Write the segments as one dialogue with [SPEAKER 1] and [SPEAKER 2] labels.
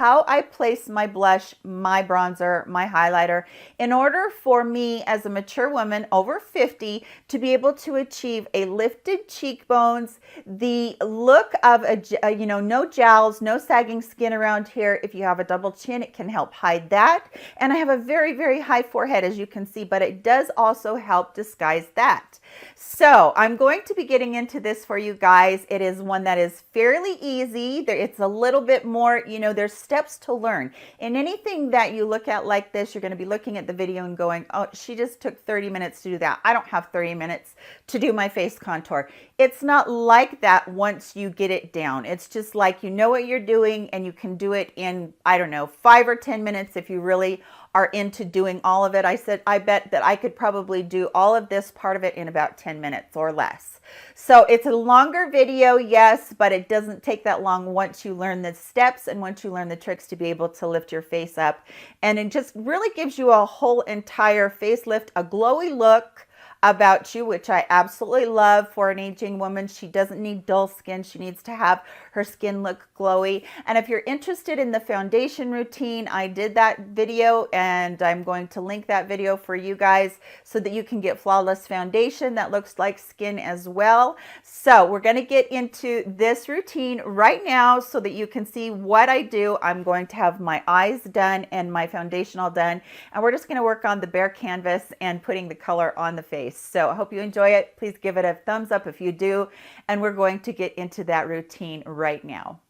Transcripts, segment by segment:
[SPEAKER 1] how I place my blush, my bronzer, my highlighter, in order for me as a mature woman over 50 to be able to achieve a lifted cheekbones, the look of no jowls, no sagging skin around here. If you have a double chin, it can help hide that. And I have a very, very high forehead, as you can see, but it does also help disguise that. So I'm going to be getting into this for you guys. It is one that is fairly easy. It's a little bit more, there's steps to learn. In anything that you look at like this, you're going to be looking at the video and going, oh, she just took 30 minutes to do that. I don't have 30 minutes to do my face contour. It's not like that once you get it down. It's just like you know what you're doing and you can do it in, I don't know, 5 or 10 minutes if you really are into doing all of it. I bet that I could probably do all of this part of it in about 10 minutes or less. So it's a longer video, yes, but it doesn't take that long once you learn the steps and once you learn the tricks to be able to lift your face up. And it just really gives you a whole entire facelift, a glowy look about you, which I absolutely love for an aging woman. She doesn't need dull skin. She needs to have her skin look glowy. And if you're interested in the foundation routine, I did that video and I'm going to link that video for you guys so that you can get flawless foundation that looks like skin as well. So we're going to get into this routine right now so that you can see what I do. I'm going to have my eyes done and my foundation all done. And we're just going to work on the bare canvas and putting the color on the face. So I hope you enjoy it. Please give it a thumbs up if you do. And we're going to get into that routine right now.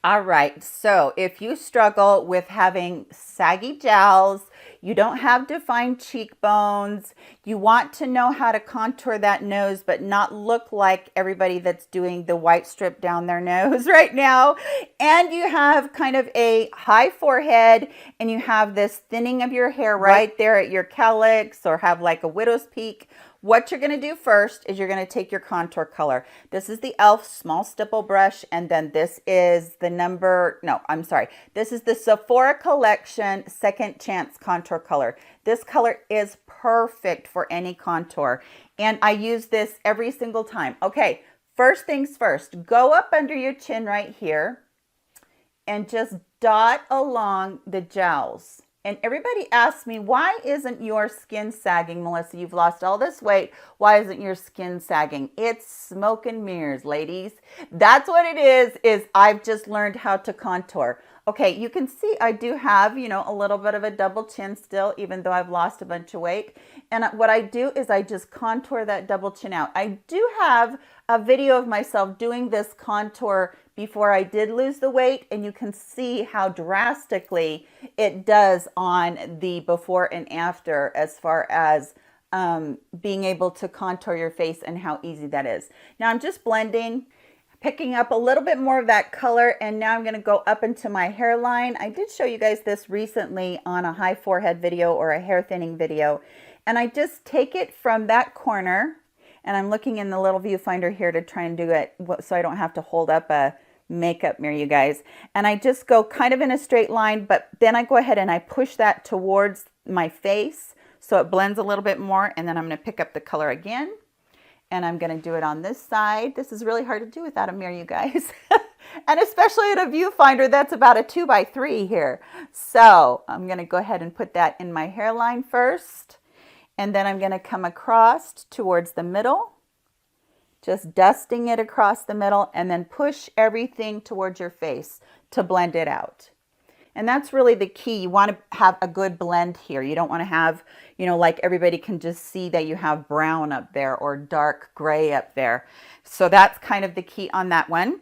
[SPEAKER 1] All right, so if you struggle with having saggy jowls, you don't have defined cheekbones, you want to know how to contour that nose but not look like everybody that's doing the white strip down their nose right now, and you have kind of a high forehead and you have this thinning of your hair right there at your calyx or have like a widow's peak, what you're going to do first is you're going to take your contour color. This is the e.l.f. small stipple brush, and then this is this is the Sephora Collection Second Chance contour color. This color is perfect for any contour, and I use this every single time. Okay, first things first, go up under your chin right here and just dot along the jowls. And everybody asks me, why isn't your skin sagging, Melissa? You've lost all this weight. Why isn't your skin sagging? It's smoke and mirrors, ladies. That's what it is I've just learned how to contour. Okay, you can see I do have, a little bit of a double chin still, even though I've lost a bunch of weight. And what I do is I just contour that double chin out. I do have a video of myself doing this contour before I did lose the weight, and you can see how drastically it does on the before and after as far as being able to contour your face and how easy that is. Now I'm just blending, picking up a little bit more of that color, and now I'm going to go up into my hairline. I did show you guys this recently on a high forehead video or a hair thinning video, and I just take it from that corner, and I'm looking in the little viewfinder here to try and do it so I don't have to hold up a makeup mirror, you guys. And I just go kind of in a straight line, but then I go ahead and I push that towards my face so it blends a little bit more, and then I'm going to pick up the color again. And I'm going to do it on this side. This is really hard to do without a mirror, you guys. And especially in a viewfinder, that's about a 2x3 here. So I'm going to go ahead and put that in my hairline first. And then I'm going to come across towards the middle, just dusting it across the middle, and then push everything towards your face to blend it out. And that's really the key. You want to have a good blend here. You don't want to have, like everybody can just see that you have brown up there or dark gray up there. So that's kind of the key on that one.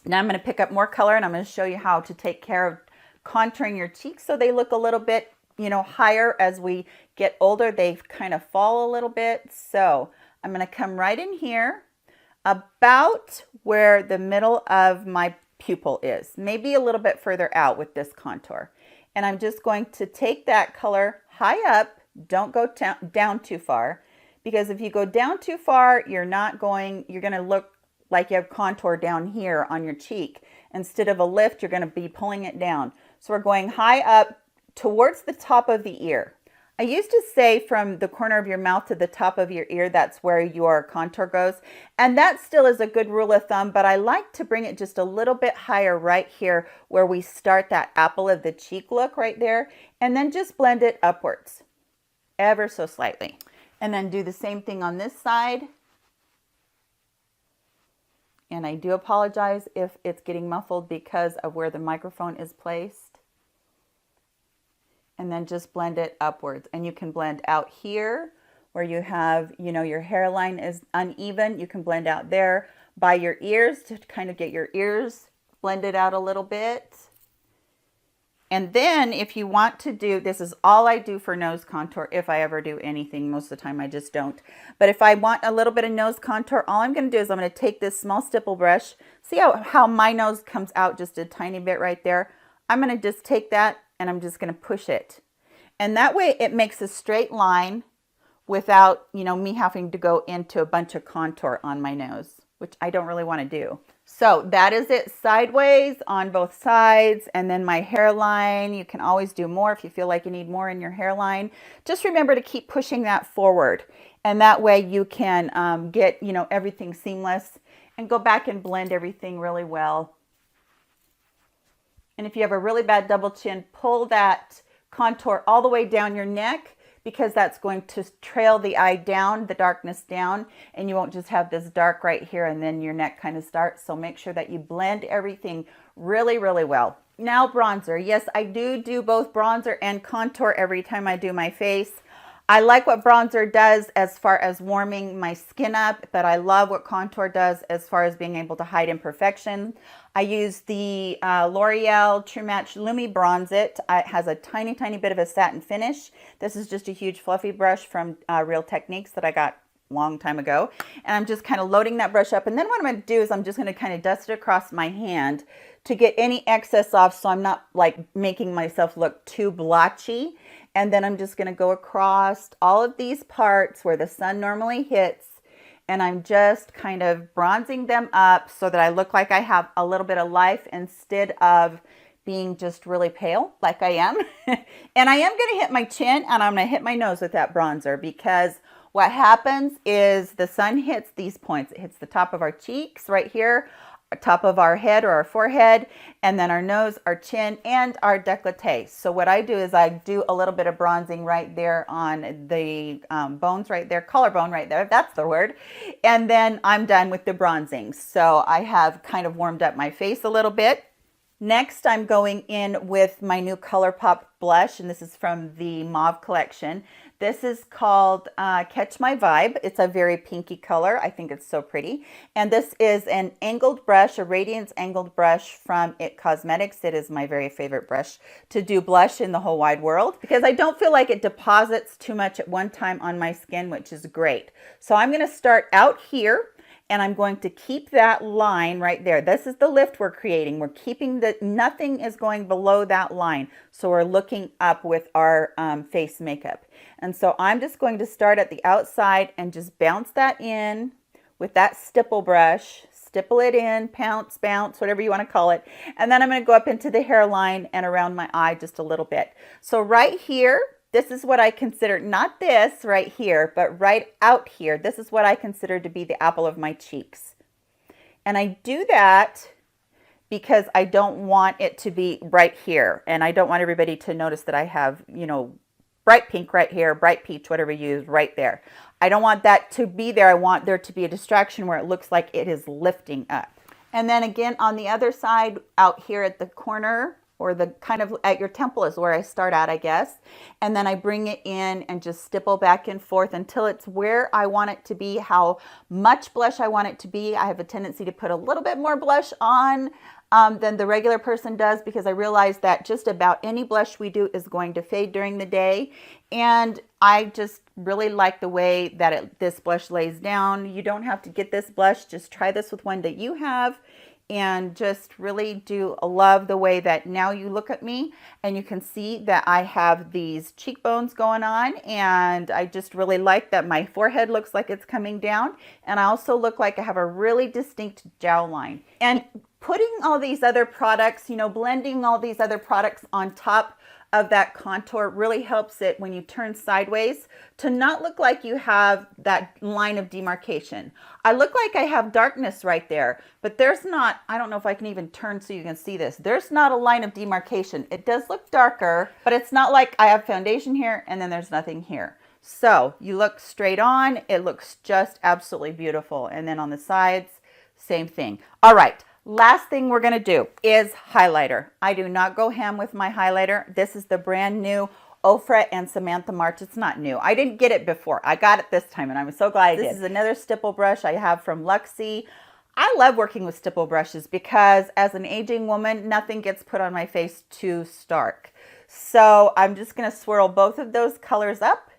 [SPEAKER 1] Now I'm going to pick up more color, and I'm going to show you how to take care of contouring your cheeks so they look a little bit, higher. As we get older, they kind of fall a little bit. So I'm going to come right in here about where the middle of my pupil is, maybe a little bit further out with this contour. And I'm just going to take that color high up. Don't go down too far, because if you go down too far, you're going to look like you have contour down here on your cheek. Instead of a lift, you're going to be pulling it down. So we're going high up towards the top of the ear. I used to say from the corner of your mouth to the top of your ear, that's where your contour goes. And that still is a good rule of thumb, but I like to bring it just a little bit higher right here where we start that apple of the cheek look right there. And then just blend it upwards, ever so slightly. And then do the same thing on this side. And I do apologize if it's getting muffled because of where the microphone is placed. And then just blend it upwards. And you can blend out here where you have, you know, your hairline is uneven. You can blend out there by your ears to kind of get your ears blended out a little bit. And then if you want to do, this is all I do for nose contour if I ever do anything. Most of the time I just don't. But if I want a little bit of nose contour, all I'm going to do is I'm going to take this small stipple brush. See how my nose comes out just a tiny bit right there? I'm going to just take that and I'm just going to push it. And that way it makes a straight line without, you know, me having to go into a bunch of contour on my nose, which I don't really want to do. So that is it sideways on both sides. And then my hairline, you can always do more if you feel like you need more in your hairline. Just remember to keep pushing that forward. And that way you can get, you know, everything seamless and go back and blend everything really well. And if you have a really bad double chin, pull that contour all the way down your neck, because that's going to trail the eye down, the darkness down, and you won't just have this dark right here and then your neck kind of starts. So make sure that you blend everything really, really well. Now bronzer. Yes, I do both bronzer and contour every time I do my face. I like what bronzer does as far as warming my skin up, but I love what contour does as far as being able to hide imperfection. I use the L'Oreal True Match Lumi Bronze It. It has a tiny, tiny bit of a satin finish. This is just a huge fluffy brush from Real Techniques that I got a long time ago. And I'm just kind of loading that brush up. And then what I'm going to do is I'm just going to kind of dust it across my hand to get any excess off so I'm not like making myself look too blotchy. And then I'm just going to go across all of these parts where the sun normally hits. And I'm just kind of bronzing them up so that I look like I have a little bit of life instead of being just really pale like I am. And I am going to hit my chin and I'm going to hit my nose with that bronzer, because what happens is the sun hits these points. It hits the top of our cheeks right here, top of our head or our forehead, and then our nose, our chin, and our décolleté. So what I do is I do a little bit of bronzing right there on the bones right there, collarbone right there, that's the word. And then I'm done with the bronzing. So I have kind of warmed up my face a little bit. Next, I'm going in with my new ColourPop blush, and this is from the Mauve collection. This is called Catch My Vibe. It's a very pinky color. I think it's so pretty. And this is an angled brush, a Radiance angled brush from IT Cosmetics. It is my very favorite brush to do blush in the whole wide world, because I don't feel like it deposits too much at one time on my skin, which is great. So I'm going to start out here. And I'm going to keep that line right there. This is the lift we're creating. We're keeping the, nothing is going below that line. So we're looking up with our face makeup. And so I'm just going to start at the outside and just bounce that in with that stipple brush. Stipple it in, pounce, bounce, whatever you want to call it. And then I'm going to go up into the hairline and around my eye just a little bit. So right here, this is what I consider, not this right here, but right out here. This is what I consider to be the apple of my cheeks. And I do that because I don't want it to be right here. And I don't want everybody to notice that I have, you know, bright pink right here, bright peach, whatever you use right there. I don't want that to be there. I want there to be a distraction where it looks like it is lifting up. And then again, on the other side, out here at the corner, or the kind of at your temple is where I start at, I guess. And then I bring it in and just stipple back and forth until it's where I want it to be, how much blush I want it to be. I have a tendency to put a little bit more blush on than the regular person does, because I realize that just about any blush we do is going to fade during the day. And I just really like the way that this blush lays down. You don't have to get this blush. Just try this with one that you have. And just really do love the way that now you look at me and you can see that I have these cheekbones going on, and I just really like that my forehead looks like it's coming down, and I also look like I have a really distinct jawline. And putting all these other products, you know, blending all these other products on top of that contour really helps it when you turn sideways to not look like you have that line of demarcation. I look like I have darkness right there, but there's not, I don't know if I can even turn so you can see this. There's not a line of demarcation. It does look darker, but it's not like I have foundation here and then there's nothing here. So you look straight on, it looks just absolutely beautiful. And then on the sides, same thing. All right. Last thing we're going to do is highlighter. I do not go ham with my highlighter. This is the brand new Ofra and Samantha March. It's not new. I didn't get it before. I got it this time and I'm so glad I did. This is another stipple brush I have from Luxie. I love working with stipple brushes because as an aging woman, nothing gets put on my face too stark. So I'm just going to swirl both of those colors up.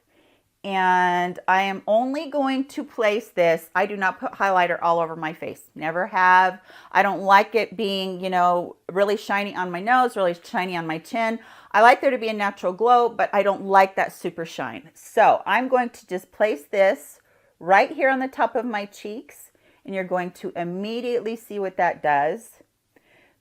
[SPEAKER 1] And I am only going to place this. I do not put highlighter all over my face. Never have. I don't like it being, you know, really shiny on my nose, really shiny on my chin. I like there to be a natural glow, but I don't like that super shine. So I'm going to just place this right here on the top of my cheeks. And you're going to immediately see what that does.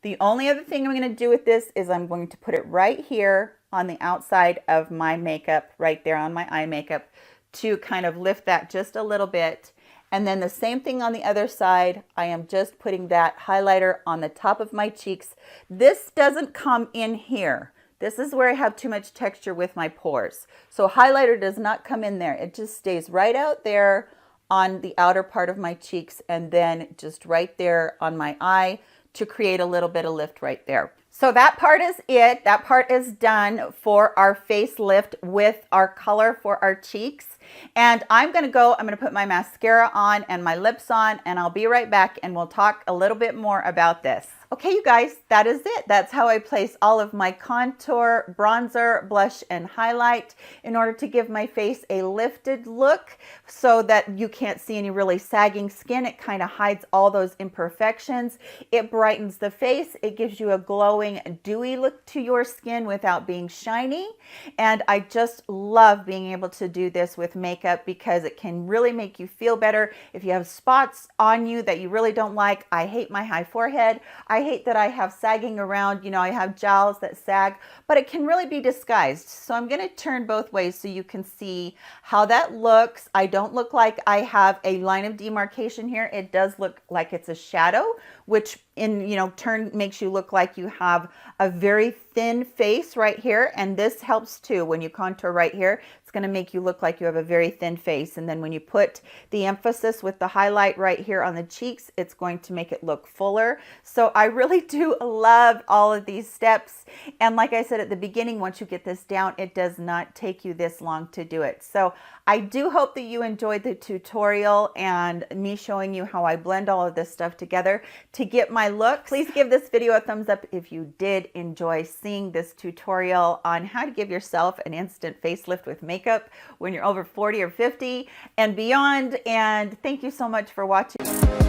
[SPEAKER 1] The only other thing I'm going to do with this is I'm going to put it right here on the outside of my makeup, right there on my eye makeup, to kind of lift that just a little bit. And then the same thing on the other side. I am just putting that highlighter on the top of my cheeks. This doesn't come in here. This is where I have too much texture with my pores. So highlighter does not come in there. It just stays right out there on the outer part of my cheeks and then just right there on my eye to create a little bit of lift right there. So that part is it. That part is done for our facelift with our color for our cheeks. And I'm going to put my mascara on and my lips on, and I'll be right back and we'll talk a little bit more about this. Okay, you guys, that is it. That's how I place all of my contour, bronzer, blush, and highlight in order to give my face a lifted look so that you can't see any really sagging skin. It kind of hides all those imperfections. It brightens the face. It gives you a glowing, dewy look to your skin without being shiny. And I just love being able to do this with makeup because it can really make you feel better. If you have spots on you that you really don't like, I hate my high forehead. I hate that I have sagging around, you know, I have jowls that sag, but it can really be disguised. So I'm going to turn both ways so you can see how that looks. I don't look like I have a line of demarcation here. It does look like it's a shadow, which in, you know, turn makes you look like you have a very thin face right here. And this helps too. When you contour right here, it's going to make you look like you have a very thin face. And then when you put the emphasis with the highlight right here on the cheeks, it's going to make it look fuller. So I really do love all of these steps. And like I said at the beginning, once you get this down, it does not take you this long to do it. So I do hope that you enjoyed the tutorial and me showing you how I blend all of this stuff together to get my look. Please give this video a thumbs up if you did enjoy seeing this tutorial on how to give yourself an instant facelift with makeup when you're over 40 or 50 and beyond. And thank you so much for watching.